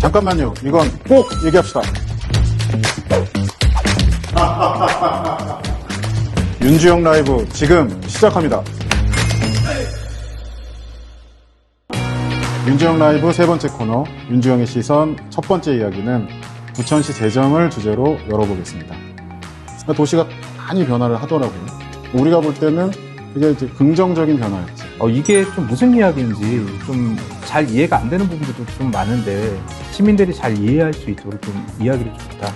잠깐만요. 이건 꼭 얘기합시다. 윤주영 라이브 지금 시작합니다. 윤주영 라이브 세 번째 코너 윤주영의 시선 첫 번째 이야기는 부천시 재정을 주제로 열어보겠습니다. 도시가 많이 변화를 하더라고요. 우리가 볼 때는 이게 이제 긍정적인 변화였지. 이게 좀 무슨 이야기인지 좀 잘 이해가 안 되는 부분들도 좀 많은데 시민들이 잘 이해할 수 있도록 좀 이야기를 좋다.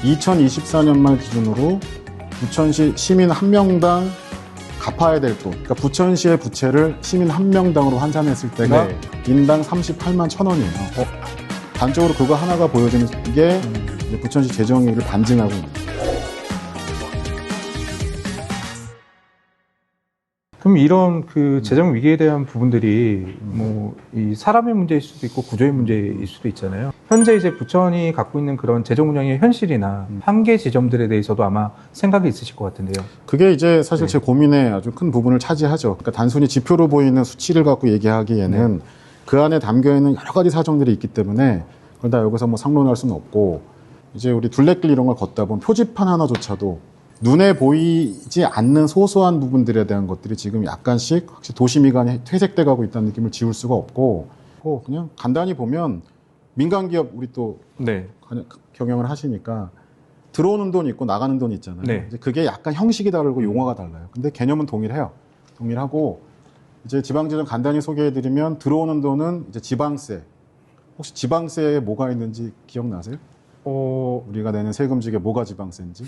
2024년만 기준으로 부천시 시민 한 명당 갚아야 될 돈, 그러니까 부천시의 부채를 시민 한 명당으로 환산했을 때가 네. 인당 38만 1,000원이에요. 단적으로 그거 하나가 보여지는 게 이제 부천시 재정위기를 반증하고 있는 거예요. 그럼 이런 그 재정 위기에 대한 부분들이 뭐 이 사람의 문제일 수도 있고 구조의 문제일 수도 있잖아요. 현재 이제 부천이 갖고 있는 그런 재정 운영의 현실이나 한계 지점들에 대해서도 아마 생각이 있으실 것 같은데요. 그게 이제 사실 네. 제 고민의 아주 큰 부분을 차지하죠. 그러니까 단순히 지표로 보이는 수치를 갖고 얘기하기에는 그 안에 담겨 있는 여러 가지 사정들이 있기 때문에 그걸 다 여기서 뭐 상론할 수는 없고, 이제 우리 둘레길 이런 걸 걷다 보면 표지판 하나조차도 눈에 보이지 않는 소소한 부분들에 대한 것들이 지금 약간씩 확실히 도시 미관이 퇴색돼 가고 있다는 느낌을 지울 수가 없고, 그냥 간단히 보면 민간 기업 우리 또 네. 경영을 하시니까 들어오는 돈 있고 나가는 돈 있잖아요. 네. 이제 그게 약간 형식이 다르고 용어가 달라요. 근데 개념은 동일해요. 동일하고 이제 지방재정 간단히 소개해드리면 들어오는 돈은 이제 지방세. 혹시 지방세에 뭐가 있는지 기억나세요? 우리가 내는 세금 중에 뭐가 지방세인지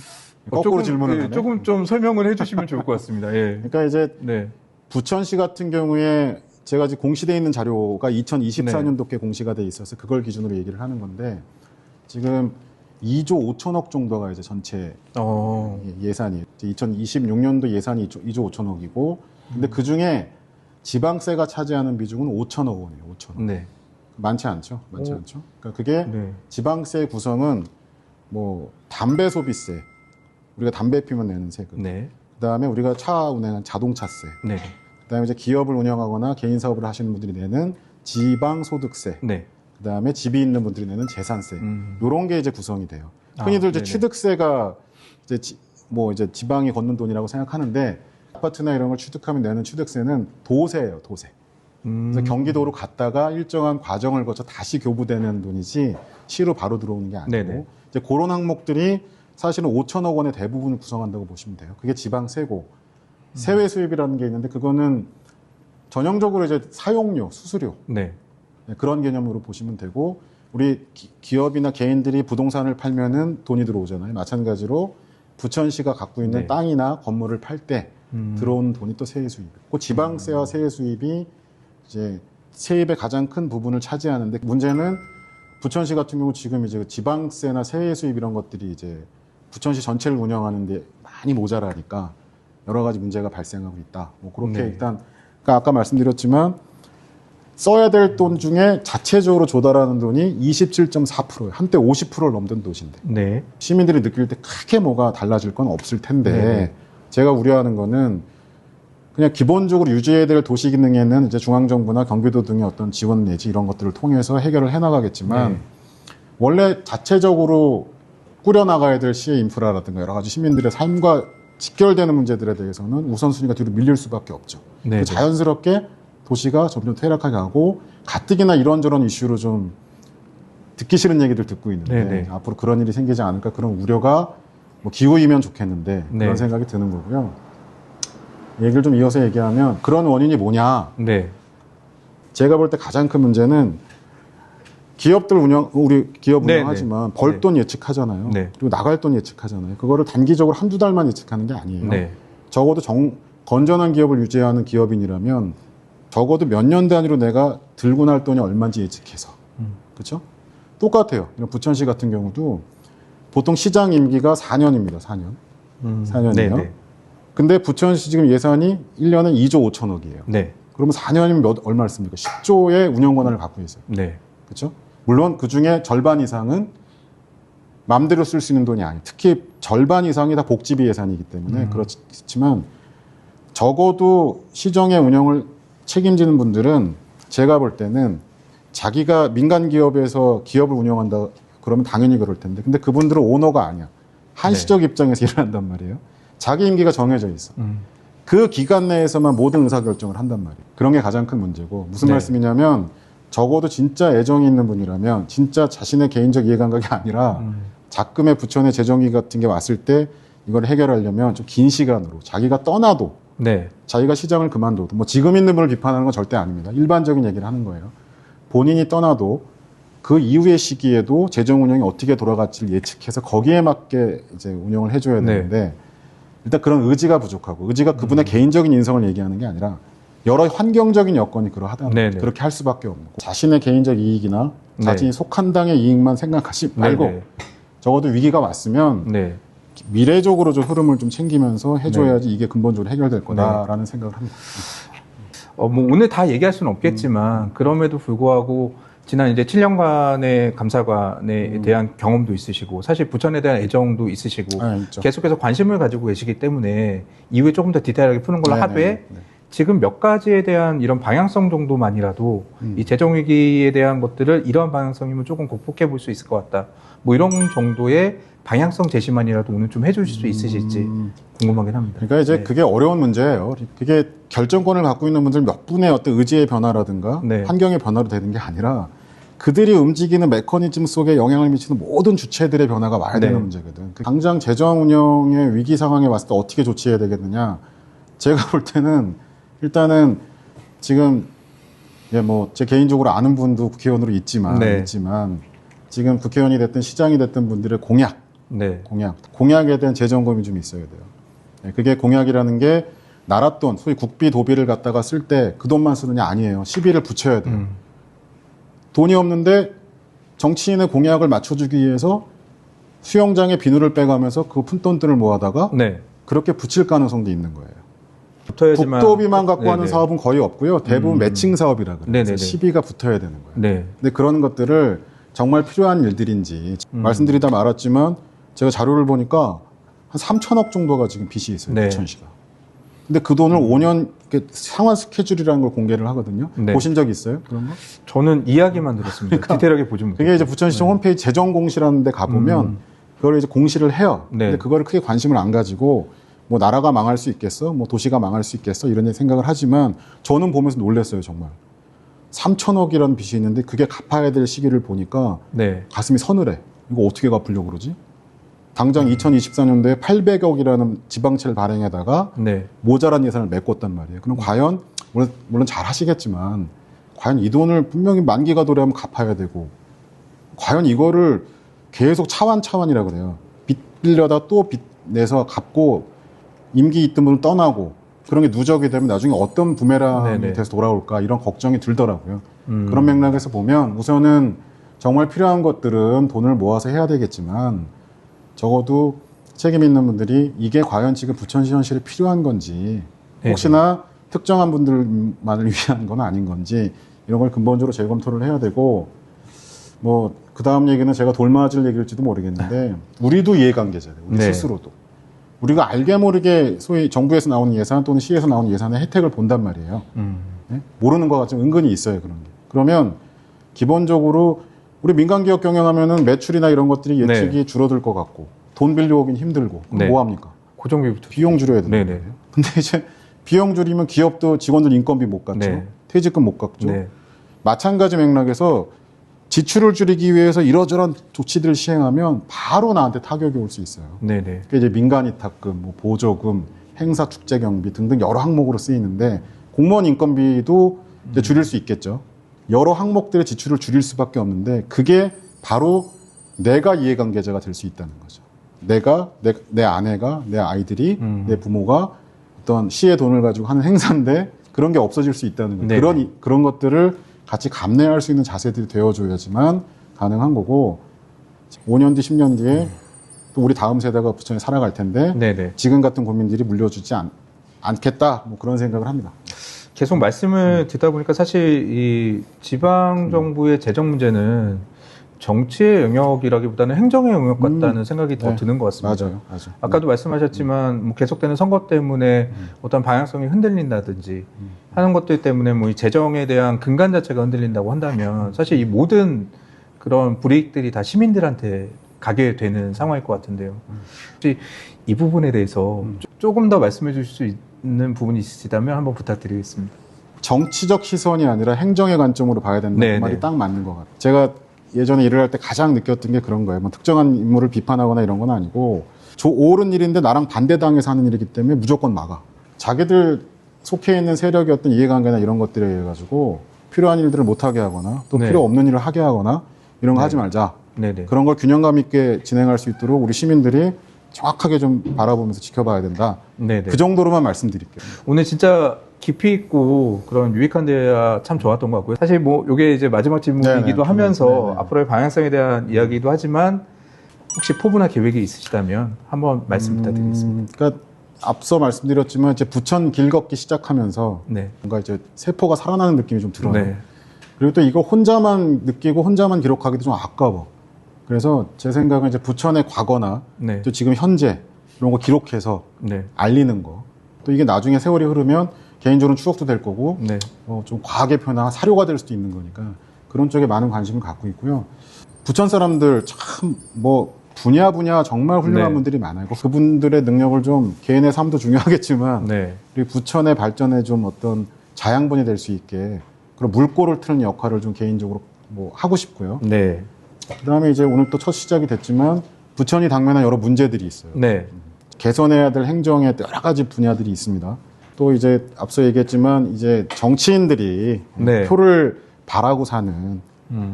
거꾸로 질문을 하네. 조금 좀 설명을 해주시면 좋을 것 같습니다. 예. 그러니까 이제 네. 부천시 같은 경우에 제가 지금 공시되어 있는 자료가 2024년도께 공시가 돼 있어서 그걸 기준으로 얘기를 하는 건데, 지금 2조 5천억 정도가 이제 전체 예산이 2026년도 예산이 2조 5천억이고, 근데 그 중에 지방세가 차지하는 비중은 5천억 원이에요. 5천억. 네. 많지 않죠. 많지 않죠. 그러니까 그게 네. 지방세 구성은 뭐 담배 소비세, 우리가 담배 피면 내는 세금. 네. 그다음에 우리가 차 운행한 자동차세. 네. 그다음에 이제 기업을 운영하거나 개인 사업을 하시는 분들이 내는 지방소득세. 네. 그다음에 집이 있는 분들이 내는 재산세. 요런 게 이제 구성이 돼요. 흔히들 이제 네네. 취득세가 이제 이제 지방이 걷는 돈이라고 생각하는데, 아파트나 이런 걸 취득하면 내는 취득세는 도세예요, 도세. 그래서 경기도로 갔다가 일정한 과정을 거쳐 다시 교부되는 돈이지 시로 바로 들어오는 게 아니고, 네네. 이제 그런 항목들이 사실은 5천억 원의 대부분을 구성한다고 보시면 돼요. 그게 지방세고, 세외 수입이라는 게 있는데 그거는 전형적으로 이제 사용료, 수수료, 네. 그런 개념으로 보시면 되고, 우리 기업이나 개인들이 부동산을 팔면은 돈이 들어오잖아요. 마찬가지로 부천시가 갖고 있는 네. 땅이나 건물을 팔 때 들어오는 돈이 또 세외 수입. 그 지방세와 세외 수입이 이제 세입의 가장 큰 부분을 차지하는데, 문제는 부천시 같은 경우 지금 이제 지방세나 세외 수입 이런 것들이 이제 부천시 전체를 운영하는데 많이 모자라니까 여러 가지 문제가 발생하고 있다. 뭐 그렇게 네. 일단, 그러니까 아까 말씀드렸지만 써야 될 돈 중에 자체적으로 조달하는 돈이 27.4%예요. 한때 50%를 넘던 도시인데. 네. 시민들이 느낄 때 크게 뭐가 달라질 건 없을 텐데, 네. 제가 우려하는 거는 그냥 기본적으로 유지해야 될 도시 기능에는 이제 중앙정부나 경기도 등의 어떤 지원 내지 이런 것들을 통해서 해결을 해나가겠지만, 네. 원래 자체적으로 꾸려나가야 될 시의 인프라라든가 여러 가지 시민들의 삶과 직결되는 문제들에 대해서는 우선순위가 뒤로 밀릴 수밖에 없죠. 네. 자연스럽게 도시가 점점 퇴락하게 가고, 가뜩이나 이런저런 이슈로 좀 듣기 싫은 얘기들 듣고 있는데, 네. 앞으로 그런 일이 생기지 않을까, 그런 우려가 뭐 기후이면 좋겠는데 네. 그런 생각이 드는 거고요. 얘기를 좀 이어서 얘기하면 그런 원인이 뭐냐. 네. 제가 볼 때 가장 큰 문제는 기업들 우리 기업 네, 운영하지만 네. 벌 돈 예측하잖아요. 네. 그리고 나갈 돈 예측하잖아요. 그거를 단기적으로 한두 달만 예측하는 게 아니에요. 네. 적어도 건전한 기업을 유지하는 기업인이라면 적어도 몇 년 단위로 내가 들고 날 돈이 얼마인지 예측해서. 그렇죠? 똑같아요. 이런 부천시 같은 경우도 보통 시장 임기가 4년입니다. 4년. 4년이에요. 네네. 근데 부천시 지금 예산이 1년에 2조 5천억이에요. 네. 그러면 4년이면 얼마를 씁니까? 10조의 운영 권한을 갖고 있어요. 네. 그렇죠? 물론 그 중에 절반 이상은 마음대로 쓸 수 있는 돈이 아니에요. 특히 절반 이상이 다 복지비 예산이기 때문에 그렇지만, 적어도 시정의 운영을 책임지는 분들은 제가 볼 때는 자기가 민간 기업에서 기업을 운영한다 그러면 당연히 그럴 텐데 근데 그분들은 오너가 아니야. 한시적 입장에서 일을 한단 말이에요. 자기 임기가 정해져 있어. 그 기간 내에서만 모든 의사결정을 한단 말이에요. 그런 게 가장 큰 문제고 무슨 네. 말씀이냐면 적어도 진짜 애정이 있는 분이라면 진짜 자신의 개인적 이해감각이 아니라 작금의 부천의 재정위 같은 게 왔을 때 이걸 해결하려면 좀 긴 시간으로 자기가 떠나도 네. 자기가 시장을 그만둬도 뭐 지금 있는 분을 비판하는 건 절대 아닙니다. 일반적인 얘기를 하는 거예요. 본인이 떠나도 그 이후의 시기에도 재정 운영이 어떻게 돌아갈지를 예측해서 거기에 맞게 이제 운영을 해줘야 되는데 일단 그런 의지가 부족하고 의지가 그분의 개인적인 인성을 얘기하는 게 아니라 여러 환경적인 여건이 그러하다는 거예요. 그렇게 할 수밖에 없는 거고 자신의 개인적 이익이나 자신이 속한 당의 이익만 생각하지 말고 적어도 위기가 왔으면 미래적으로 좀 흐름을 좀 챙기면서 해줘야지 이게 근본적으로 해결될 거다라는 생각을 합니다. 뭐 오늘 다 얘기할 수는 없겠지만 그럼에도 불구하고 지난 이제 7년간의 감사관에 대한 경험도 있으시고 사실 부천에 대한 애정도 있으시고 계속해서 관심을 가지고 계시기 때문에 이후에 조금 더 디테일하게 푸는 걸로 하되 지금 몇 가지에 대한 이런 방향성 정도만이라도 이 재정위기에 대한 것들을 이러한 방향성이면 조금 극복해 볼 수 있을 것 같다. 뭐 이런 정도의 방향성 제시만이라도 오늘 좀 해주실 수 있으실지 궁금하긴 합니다. 그러니까 이제 그게 어려운 문제예요. 그게 결정권을 갖고 있는 분들 몇 분의 어떤 의지의 변화라든가 환경의 변화로 되는 게 아니라 그들이 움직이는 메커니즘 속에 영향을 미치는 모든 주체들의 변화가 와야 되는 문제거든. 당장 재정 운영의 위기 상황에 왔을 때 어떻게 조치해야 되겠느냐. 제가 볼 때는 일단은 지금 뭐 제 개인적으로 아는 분도 국회의원으로 있지만 지금 국회의원이 됐든 시장이 됐든 분들의 공약에 대한 재점검이 좀 있어야 돼요. 그게 공약이라는 게 나라 돈, 소위 국비 도비를 갖다가 쓸 때 그 돈만 쓰느냐 아니에요. 시비를 붙여야 돼요. 돈이 없는데 정치인의 공약을 맞춰주기 위해서 수영장에 비누를 빼가면서 그 푼돈들을 모아다가 그렇게 붙일 가능성도 있는 거예요. 국도비만 갖고 하는 사업은 거의 없고요. 대부분 매칭 사업이라 그래요. 시비가 붙어야 되는 거예요. 근데 그런 것들을 정말 필요한 일들인지 말씀드리다 말았지만 제가 자료를 보니까 한 3천억 정도가 지금 빚이 있어요. 부천시가. 근데 그 돈을 5년 상환 스케줄이라는 걸 공개를 하거든요. 보신 적 있어요? 그런 거? 저는 이야기만 들었습니다. 그러니까 디테일하게 보지 못했어요. 그게 이제 부천시청 홈페이지 재정공시라는 데 가보면 그걸 이제 공시를 해요. 근데 그거를 크게 관심을 안 가지고 뭐 나라가 망할 수 있겠어? 뭐 도시가 망할 수 있겠어? 이런 생각을 하지만 저는 보면서 놀랐어요, 정말. 3천억이라는 빚이 있는데 그게 갚아야 될 시기를 보니까 가슴이 서늘해. 이거 어떻게 갚으려고 그러지? 당장 2024년도에 800억이라는 지방채를 발행에다가 모자란 예산을 메꿨단 말이에요. 그럼 과연 물론 잘 하시겠지만 과연 이 돈을 분명히 만기가 도래하면 갚아야 되고 과연 이거를 계속 차환이라 그래요. 빚 빌려다 또 빚 내서 갚고 임기 있던 분은 떠나고 그런 게 누적이 되면 나중에 어떤 부메랑이 돼서 돌아올까 이런 걱정이 들더라고요. 그런 맥락에서 보면 우선은 정말 필요한 것들은 돈을 모아서 해야 되겠지만 적어도 책임 있는 분들이 이게 과연 지금 부천시 현실에 필요한 건지 혹시나 특정한 분들만을 위한 건 아닌 건지 이런 걸 근본적으로 재검토를 해야 되고 뭐 그 다음 얘기는 제가 돌맞을 얘기일지도 모르겠는데 우리도 이해관계자예요. 우리 스스로도. 우리가 알게 모르게 소위 정부에서 나오는 예산 또는 시에서 나오는 예산의 혜택을 본단 말이에요. 모르는 것 같지만 은근히 있어요. 그런 게. 그러면 기본적으로 우리 민간기업 경영하면은 매출이나 이런 것들이 예측이 줄어들 것 같고 돈 빌려오긴 힘들고 뭐 합니까? 고정비부터 비용 줄여야 되는 거예요. 근데 이제 비용 줄이면 기업도 직원들 인건비 못 갚죠. 퇴직금 못 갚죠. 마찬가지 맥락에서 지출을 줄이기 위해서 이러저런 조치들을 시행하면 바로 나한테 타격이 올 수 있어요. 그게 이제 민간이탁금, 뭐 보조금, 행사 축제 경비 등등 여러 항목으로 쓰이는데 공무원 인건비도 이제 줄일 수 있겠죠. 여러 항목들의 지출을 줄일 수밖에 없는데 그게 바로 내가 이해관계자가 될 수 있다는 거죠. 내가, 내 아내가, 내 아이들이, 내 부모가 어떤 시의 돈을 가지고 하는 행사인데 그런 게 없어질 수 있다는 거죠. 그런 것들을 같이 감내할 수 있는 자세들이 되어줘야지만 가능한 거고 5년 뒤, 10년 뒤에 또 우리 다음 세대가 부천에 살아갈 텐데 지금 같은 고민들이 물려주지 않겠다 뭐 그런 생각을 합니다. 계속 말씀을 듣다 보니까 사실 이 지방 정부의 재정 문제는 정치의 영역이라기보다는 행정의 영역 같다는 생각이 더 네. 드는 것 같습니다. 맞아요. 아까도 말씀하셨지만 뭐 계속되는 선거 때문에 어떤 방향성이 흔들린다든지 하는 것들 때문에 뭐 이 재정에 대한 근간 자체가 흔들린다고 한다면 사실 이 모든 그런 불이익들이 다 시민들한테 가게 되는 상황일 것 같은데요. 혹시 이 부분에 대해서 조금 더 말씀해 주실 수 있는 부분이 있으시다면 한번 부탁드리겠습니다. 정치적 시선이 아니라 행정의 관점으로 봐야 된다는 네, 말이 네. 딱 맞는 것 같아요. 제가 예전에 일을 할 때 가장 느꼈던 게 그런 거예요. 뭐 특정한 인물을 비판하거나 이런 건 아니고 옳은 일인데 나랑 반대당에서 하는 일이기 때문에 무조건 막아. 자기들 속해 있는 세력의 어떤 이해관계나 이런 것들에 의해 가지고 필요한 일들을 못하게 하거나 또 네. 필요 없는 일을 하게 하거나 이런 거 네. 하지 말자. 네네. 그런 걸 균형감 있게 진행할 수 있도록 우리 시민들이 정확하게 좀 바라보면서 지켜봐야 된다. 네네. 그 정도로만 말씀드릴게요. 오늘 진짜 깊이 있고 그런 유익한 대화 참 좋았던 것 같고요. 사실 뭐 이게 이제 마지막 질문이기도 네네. 하면서 네네. 앞으로의 방향성에 대한 이야기도 하지만 혹시 포부나 계획이 있으시다면 한번 말씀 부탁드리겠습니다. 그러니까 앞서 말씀드렸지만 이제 부천 길 걷기 시작하면서 네. 뭔가 이제 세포가 살아나는 느낌이 좀 들어요. 네. 그리고 또 이거 혼자만 느끼고 혼자만 기록하기도 좀 아까워. 그래서 제 생각은 이제 부천의 과거나 네. 또 지금 현재 이런 거 기록해서 네. 알리는 거. 또 이게 나중에 세월이 흐르면 개인적으로 추억도 될 거고 네. 좀 과학의 표나 사료가 될 수도 있는 거니까 그런 쪽에 많은 관심을 갖고 있고요. 부천 사람들 참 뭐 분야 정말 훌륭한 네. 분들이 많아요. 그분들의 능력을 좀 개인의 삶도 중요하겠지만 네. 그리고 부천의 발전에 좀 어떤 자양분이 될 수 있게 그런 물꼬를 트는 역할을 좀 개인적으로 뭐 하고 싶고요. 네. 그다음에 이제 오늘 또 첫 시작이 됐지만 부천이 당면한 여러 문제들이 있어요. 네. 개선해야 될 행정의 여러 가지 분야들이 있습니다. 또 이제 앞서 얘기했지만 이제 정치인들이 네. 표를 바라고 사는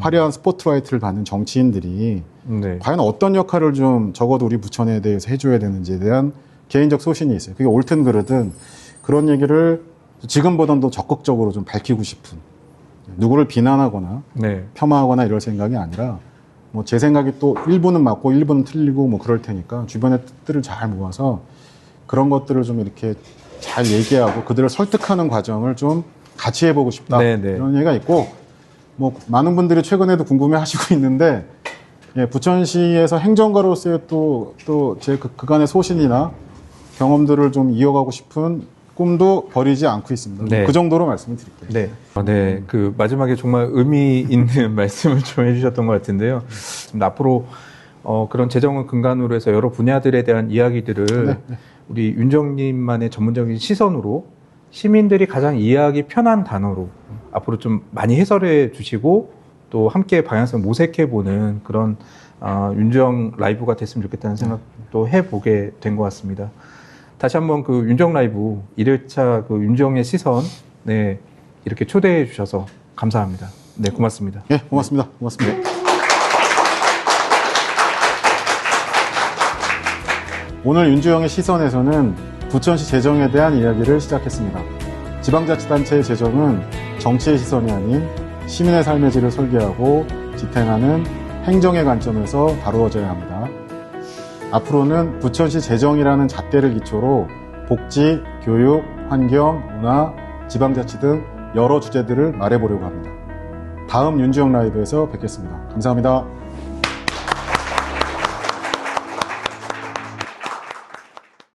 화려한 스포트라이트를 받는 정치인들이 네. 과연 어떤 역할을 좀 적어도 우리 부천에 대해서 해줘야 되는지에 대한 개인적 소신이 있어요. 그게 옳든 그르든 그런 얘기를 지금보다는 더 적극적으로 좀 밝히고 싶은, 누구를 비난하거나 네. 폄하하거나 이럴 생각이 아니라 뭐 제 생각이 또 일부는 맞고 일부는 틀리고 뭐 그럴 테니까 주변의 뜻들을 잘 모아서 그런 것들을 좀 이렇게 잘 얘기하고 그들을 설득하는 과정을 좀 같이 해보고 싶다. 네네. 이런 얘기가 있고 뭐 많은 분들이 최근에도 궁금해하시고 있는데 예, 부천시에서 행정가로서의 또 제 그간의 소신이나 경험들을 좀 이어가고 싶은 꿈도 버리지 않고 있습니다. 네. 그 정도로 말씀을 드릴게요. 네. 네. 그 마지막에 정말 의미 있는 말씀을 좀 해주셨던 것 같은데요. 앞으로 그런 재정을 근간으로 해서 여러 분야들에 대한 이야기들을 우리 윤정님만의 전문적인 시선으로 시민들이 가장 이해하기 편한 단어로 앞으로 좀 많이 해설해 주시고 또 함께 방향성을 모색해보는 그런 윤정 라이브가 됐으면 좋겠다는 생각도 해보게 된 것 같습니다. 다시 한번 그 윤정 라이브 1회차 그 윤정의 시선 네, 이렇게 초대해 주셔서 감사합니다. 네, 고맙습니다. 예, 고맙습니다. 고맙습니다. 오늘 윤주영의 시선에서는 부천시 재정에 대한 이야기를 시작했습니다. 지방자치단체의 재정은 정치의 시선이 아닌 시민의 삶의 질을 설계하고 지탱하는 행정의 관점에서 다루어져야 합니다. 앞으로는 부천시 재정이라는 잣대를 기초로 복지, 교육, 환경, 문화, 지방자치 등 여러 주제들을 말해보려고 합니다. 다음 윤주영 라이브에서 뵙겠습니다. 감사합니다.